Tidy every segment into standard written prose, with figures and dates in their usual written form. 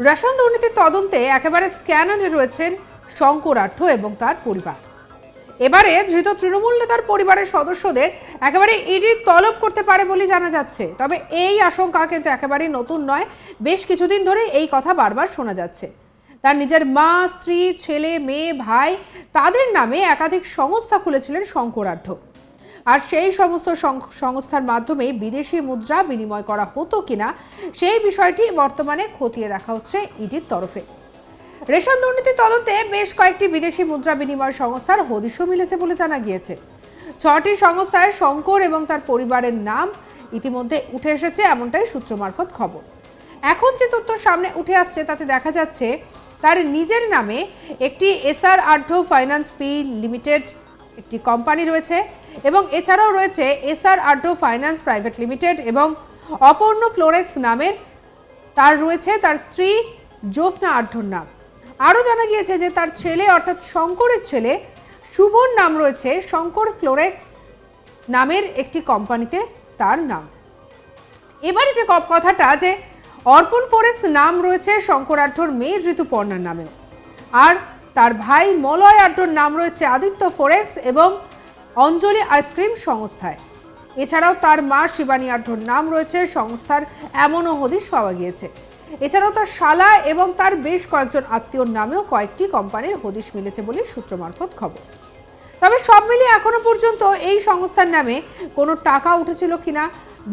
Ration দুর্নীতির তদন্তে একেবারে স্ক্যানারে রয়েছেন শঙ্কর আঢ্য এবং তার পরিবার। এবারে ধৃত তৃণমূল নেতার পরিবারের সদস্যদের একেবারে ইডি তলব করতে পারে বলে জানা যাচ্ছে। তবে এই আশঙ্কা কিন্তু একেবারেই নতুন নয়, বেশ কিছুদিন ধরে এই কথা বারবার শোনা যাচ্ছে। তার নিজের মা, স্ত্রী, ছেলে, মেয়ে, ভাই তাদের নামে একাধিক সংস্থা খুলেছিলেন শঙ্কর আঢ্য। আর সেই সমস্ত সংস্থার মাধ্যমে বিদেশি মুদ্রা বিনিময় করা হতো কিনা সেই বিষয়টি বর্তমানে খতিয়ে দেখা হচ্ছে ইডির তরফে। রেশন দুর্নীতি তদন্তে বেশ কয়েকটি বিদেশি মুদ্রা বিনিময় সংস্থার হদিশও মিলেছে বলে জানা গিয়েছে। 6টি সংস্থায় শঙ্কর এবং তার পরিবারের নাম ইতিমধ্যে উঠে এসেছে, এমনটাই সূত্র মারফত খবর। এখন যে তথ্য সামনে উঠে আসছে তাতে দেখা যাচ্ছে তার নিজের নামে একটি SR Adhya finance P limited একটি কোম্পানি রয়েছে এবং এছাড়াও রয়েছে SR Adhya finance private limited এবং অপর্ণ ফ্লোরেক্স নামের তার রয়েছে তার স্ত্রী জ্যোৎস্না আঢ্যর নাম। আরও জানা গিয়েছে যে তার ছেলে অর্থাৎ শঙ্করের ছেলে শুভর নাম রয়েছে শঙ্কর ফ্লোরেক্স নামের একটি কোম্পানিতে তার নাম। এবারে যে কথাটা যে অর্পণ ফোরেক্স নাম রয়েছে শঙ্কর আঢ্যর মেয়ে ঋতুপর্ণার নামেও, আর তার ভাই মলয় আঢ্যর নাম রয়েছে আদিত্য ফোরেক্স এবং অঞ্জলি আইসক্রিম সংস্থায়। এছাড়াও তার মা শিবানী আঢ্যর নাম রয়েছে সংস্থার, এমনও হদিশ পাওয়া গিয়েছে। এছাড়াও তার শালা এবং তার বেশ কয়েকজন আত্মীয়র নামেও কয়েকটি কোম্পানির হদিশ মিলেছে বলে সূত্র মারফত খবর। তবে সব মিলিয়ে এখনো পর্যন্ত এই সংস্থার নামে কোনো টাকা উঠেছিল কিনা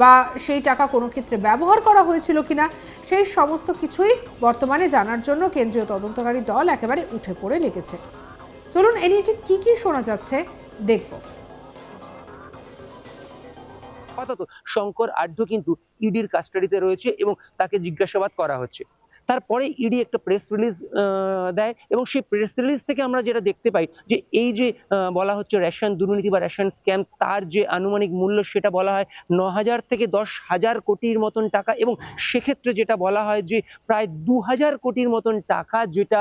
বা সেই টাকা কোনো ক্ষেত্রে ব্যবহার করা হয়েছিল কিনা সেই সমস্ত কিছুই বর্তমানে জানার জন্য কেন্দ্রীয় তদন্তকারী দল একেবারে উঠে পড়ে লেগেছে। চলুন এ নিয়ে কি কি শোনা যাচ্ছে দেখব। আপাতত শঙ্কর আঢ্য কিন্তু ইডির কাস্টাডিতে রয়েছে এবং তাকে জিজ্ঞাসাবাদ করা হচ্ছে। তারপরে ইডি একটা প্রেস রিলিজ দেয় এবং সেই প্রেস রিলিজ থেকে আমরা যেটা দেখতে পাই যে এই যে বলা হচ্ছে রেশন দুর্নীতি বা রেশন স্ক্যাম, তার যে আনুমানিক মূল্য সেটা বলা হয় 9,000 থেকে 10,000 কোটির মতন টাকা এবং সেক্ষেত্রে যেটা বলা হয় যে প্রায় 2,000 কোটির মতন টাকা যেটা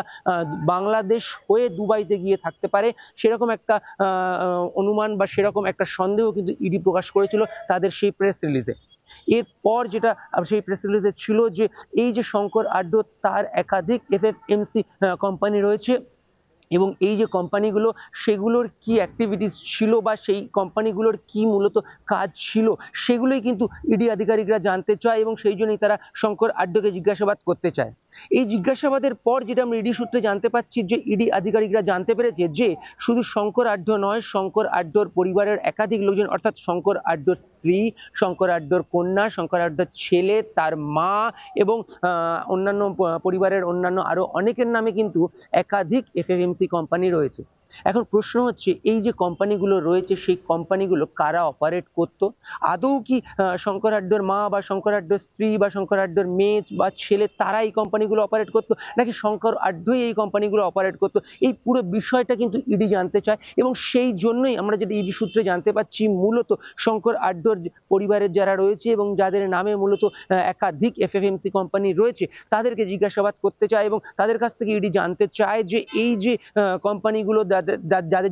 বাংলাদেশ হয়ে দুবাইতে গিয়ে থাকতে পারে, সেরকম একটা অনুমান বা সেরকম একটা সন্দেহ কিন্তু ইডি প্রকাশ করেছিল তাদের সেই প্রেস রিলিজে। এরপর যেটা সেই প্রেস রিলিজে ছিল যে এই যে শঙ্কর আঢ্য তার একাধিক এফএফএমসি কোম্পানি রয়েছে এবং এই যে কোম্পানিগুলো সেগুলোর কি অ্যাক্টিভিটিস ছিল বা সেই কোম্পানিগুলোর কি মূলত কাজ ছিল সেগুলোই কিন্তু ইডি আধিকারিকরা জানতে চায় এবং সেই জন্যই তারা শঙ্কর আঢ্যকে জিজ্ঞাসাবাদ করতে চায়। এই জিজ্ঞাসাবাদের পর যেটা আমরা ইডি সূত্রে জানতে পাচ্ছি যে ইডি আধিকারিকরা জানতে পেরেছে যে শুধু শঙ্কর আঢ্য নয়, শঙ্কর আঢ্যর পরিবারের একাধিক লোকজন অর্থাৎ শঙ্কর আঢ্যর স্ত্রী, শঙ্কর আঢ্যর কন্যা, শঙ্কর আঢ্যর ছেলে, তার মা এবং অন্যান্য পরিবারের অন্যান্য আরো অনেকের নামে কিন্তু একাধিক এফএফএমসি কোম্পানি রয়েছে। এখন প্রশ্ন হচ্ছে এই যে কোম্পানিগুলো রয়েছে সেই কোম্পানিগুলো কারা অপারেট করত? আদৌ কি শঙ্কর আঢ্যর মা বা শঙ্কর আঢ্যর স্ত্রী বা শঙ্কর আঢ্যর মেয়ে বা ছেলে তারা এই কোম্পানিগুলো অপারেট করত, নাকি শঙ্কর আঢ্যই এই কোম্পানিগুলো অপারেট করত? এই পুরো বিষয়টা কিন্তু ইডি জানতে চায় এবং সেই জন্যই আমরা যেটা ইডি সূত্রে জানতে পাচ্ছি মূলত শঙ্কর আঢ্যর পরিবারের যারা রয়েছে এবং যাদের নামে মূলত একাধিক এফএফএমসি কোম্পানি রয়েছে তাদেরকে জিজ্ঞাসাবাদ করতে চায় এবং তাদের কাছ থেকে ইডি জানতে চায় যে এই যে কোম্পানিগুলো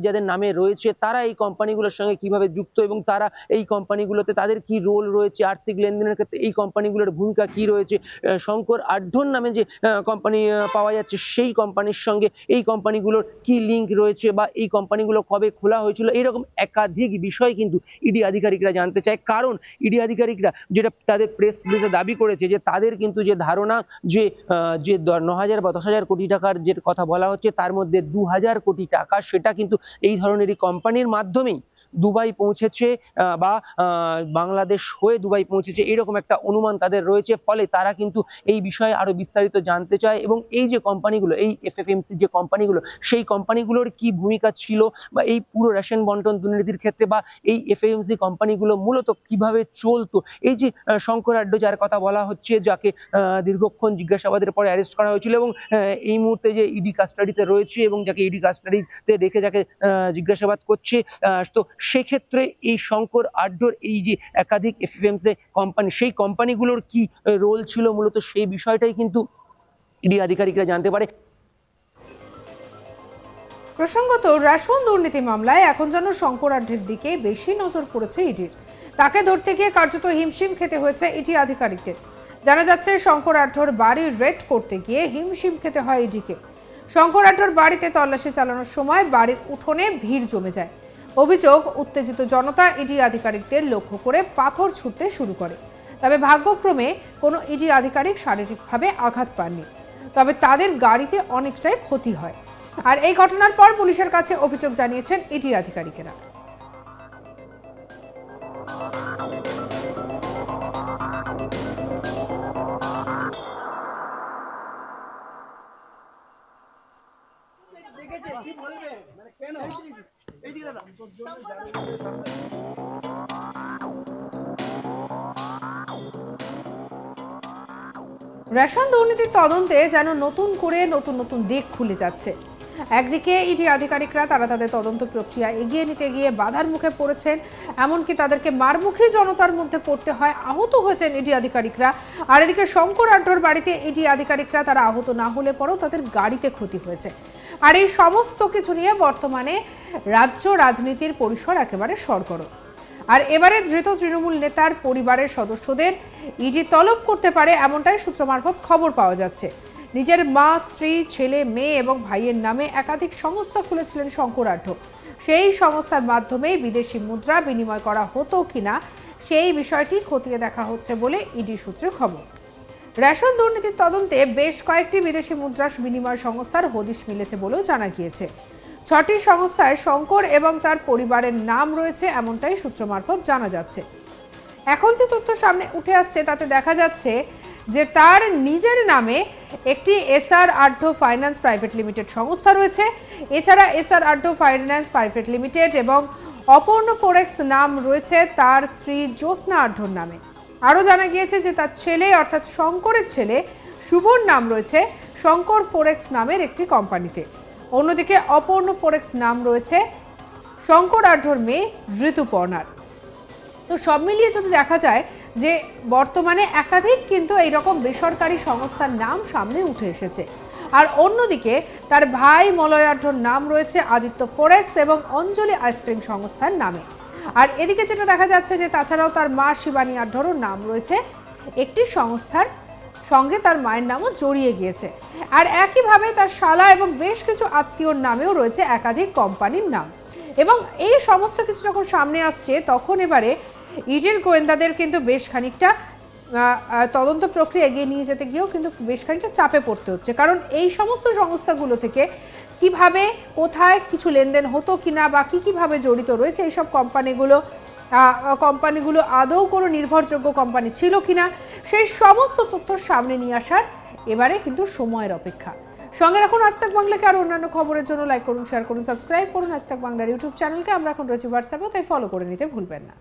যাদের নামে রয়েছে তারা এই কোম্পানিগুলোর সঙ্গে কিভাবে যুক্ত এবং তারা এই কোম্পানিগুলোতে তাদের কি রোল রয়েছে, আর্থিক লেনদেনের ক্ষেত্রে এই কোম্পানিগুলোর ভূমিকা কি রয়েছে, শঙ্কর আঢ্যর নামে যে কোম্পানি পাওয়া যাচ্ছে সেই কোম্পানির সঙ্গে এই কোম্পানিগুলোর কি লিঙ্ক রয়েছে বা এই কোম্পানিগুলো কবে খোলা হয়েছিল, এরকম একাধিক বিষয় কিন্তু ইডি আধিকারিকরা জানতে চায়। কারণ ইডি আধিকারিকরা যেটা তাদের প্রেস রিলিজে দাবি করেছে যে তাদের কিন্তু যে ধারণা যে 9,000 বা 10,000 কোটি টাকার যে কথা বলা হচ্ছে তার মধ্যে 2,000 কোটি টাকা সেটা কিন্তু এই ধরনেরই কোম্পানির মাধ্যমেই দুবাই পৌঁছেছে বা বাংলাদেশ হয়ে দুবাই পৌঁছেছে, এরকম একটা অনুমান তাদের রয়েছে। ফলে তারা কিন্তু এই বিষয়ে আরো বিস্তারিত জানতে চায় এবং এই যে কোম্পানিগুলো, এই এফএফএমসি যে কোম্পানিগুলো, সেই কোম্পানিগুলোর কি ভূমিকা ছিল বা এই পুরো রেশন বন্টন দুর্নীতির ক্ষেত্রে বা এই এফএফএমসি কোম্পানিগুলো মূলত কিভাবে চলতো। এই যে শঙ্কর আঢ্য যার কথা বলা হচ্ছে, যাকে দীর্ঘক্ষণ জিজ্ঞাসাবাদের পরে অ্যারেস্ট করা হয়েছিল এবং এই মুহূর্তে যে ইডি কাস্টাডিতে রয়েছে এবং যাকে ইডি কাস্টাডিতে রেখে যাকে জিজ্ঞাসাবাদ করছে, তো সেক্ষেত্রে এই শঙ্কর আঢ্যর এই যে একাধিক এফএফএমসি কোম্পানি সেই কোম্পানিগুলোর কি রোল ছিল মূলত সেই বিষয়টাই কিন্তু ইডি আধিকারিকরা জানতে পারে। প্রসঙ্গত রেশন দুর্নীতি মামলায় এখন যেন শঙ্কর আঢ্যের দিকে বেশি নজর পড়েছে ইডির। তাকে ধরতে গিয়ে কার্যত হিমশিম খেতে হয়েছে ইডি আধিকারিকদের। জানা যাচ্ছে শঙ্কর আঢ্যর বাড়ি রেড করতে গিয়ে হিমশিম খেতে হয় ইডিকে। শঙ্কর আঢ্যর বাড়িতে তল্লাশি চালানোর সময় বাড়ির উঠোনে ভিড় জমে যায়। অভিযোগ, উত্তেজিত জনতা ইডি আধিকারিকদের লক্ষ্য করে পাথর ছুঁড়তে শুরু করে। তবে ভাগ্যক্রমে কোনো ইডি আধিকারিক শারীরিকভাবে আঘাত পাননি, তবে তাদের গাড়িতে অনেকটাই ক্ষতি হয়। আর এই ঘটনার পর পুলিশের কাছে অভিযোগ জানিয়েছেন ইডি আধিকারিকেরা। রেশন দুর্নীতির তদন্তে যেন নতুন করে নতুন দিক খুলে যাচ্ছে। একদিকে ইডি আধিকারিকরা তারা তাদের তদন্ত প্রক্রিয়া এগিয়ে নিতে গিয়ে বাধার মুখে পড়েছেন, এমনকি তাদেরকে মারমুখী জনতার মধ্যে পড়তে হয়, আহত হয়েছেন ইডি আধিকারিকরা। আর এদিকে শঙ্কর আঢ্যর বাড়িতে ইডি আধিকারিকরা তারা আহত না হলে পরেও তাদের গাড়িতে ক্ষতি হয়েছে। আর এই সমস্ত কিছু নিয়ে বর্তমানে রাজ্য রাজনীতির পরিসর একেবারে সরগরম। আর এবারে ধৃত তৃণমূল নেতার পরিবারের সদস্যদের ইডি তলব করতে পারে, এমনটাই সূত্র মারফত খবর পাওয়া যাচ্ছে। নিজের মা, স্ত্রী, ছেলে, মেয়ে এবং ভাইয়ের নামে একাধিক সংস্থা খুলেছিলেন শঙ্কর আঢ্য। সেই সংস্থার মাধ্যমে বিদেশি মুদ্রা বিনিময় করা হতো কিনা সেই বিষয়টি খতিয়ে দেখা হচ্ছে বলে ইডি সূত্রে খবর। রেশন দুর্নীতির তদন্তে বেশ কয়েকটি বিদেশি মুদ্রা বিনিময় সংস্থার হদিশ মিলেছে বলেও জানা গিয়েছে। 6টি সংস্থায় শঙ্কর এবং তার পরিবারের নাম রয়েছে, এমনটাই সূত্র মারফত জানা যাচ্ছে। এখন যে তথ্য সামনে উঠে আসছে তাতে দেখা যাচ্ছে যে তার নিজের নামে একটি SR Adhya finance private limited সংস্থা রয়েছে। এছাড়া SR Adhya finance private limited এবং অপর্ণ ফরেক্স নাম রয়েছে তার স্ত্রী জ্যোৎস্না আঢ্যর নামে। আরও জানা গিয়েছে যে তার ছেলে অর্থাৎ শঙ্করের ছেলে শুভর নাম রয়েছে শঙ্কর ফরেক্স নামের একটি কোম্পানিতে। অন্যদিকে অপর্ণ ফরেক্স নাম রয়েছে শঙ্কর আঢ্যর মেয়ে ঋতুপর্ণার। তো সব মিলিয়ে যদি দেখা যায় যে বর্তমানে একাধিক কিন্তু এইরকম বেসরকারি সংস্থার নাম সামনে উঠে এসেছে। আর অন্যদিকে তার ভাই মলয় আঢ্যর নাম রয়েছে আদিত্য ফরেক্স এবং অঞ্জলি আইসক্রিম সংস্থার নামে। আর এদিকে যেটা দেখা যাচ্ছে যে তাছাড়াও তার মা শিবানী আঢ্যরও নাম রয়েছে একটি সংস্থার সঙ্গে, তার মায়ের নামও জড়িয়ে গিয়েছে। আর একইভাবে তার শালা এবং বেশ কিছু আত্মীয়র নামেও রয়েছে একাধিক কোম্পানির নাম। এবং এই সমস্ত কিছু যখন সামনে আসছে তখন এবারে ইডির গোয়েন্দাদের কিন্তু বেশ খানিকটা তদন্ত প্রক্রিয়া এগিয়ে নিয়ে যেতে গিয়েও কিন্তু বেশ খানিকটা চাপে পড়তে হচ্ছে। কারণ এই সমস্ত সংস্থাগুলো থেকে কিভাবে কোথায় কিছু লেনদেন হতো কিনা বা কিভাবে জড়িত রয়েছে এইসব কোম্পানিগুলো আদৌ কোনো নির্ভরযোগ্য কোম্পানি ছিল কিনা সেই সমস্ত তথ্য সামনে নিয়ে আসার এবারে কিন্তু সময়ের অপেক্ষা। সঙ্গে রাখুন আজ তাক বাংলাকে। আর অন্যান্য খবরের জন্য লাইক করুন, শেয়ার করুন, সাবস্ক্রাইব করুন আজ তাক বাংলার ইউটিউব চ্যানেলকে। আমরা এখন রয়েছি হোয়াটসঅ্যাপে, তাই ফলো করে নিতে ভুলবেন না।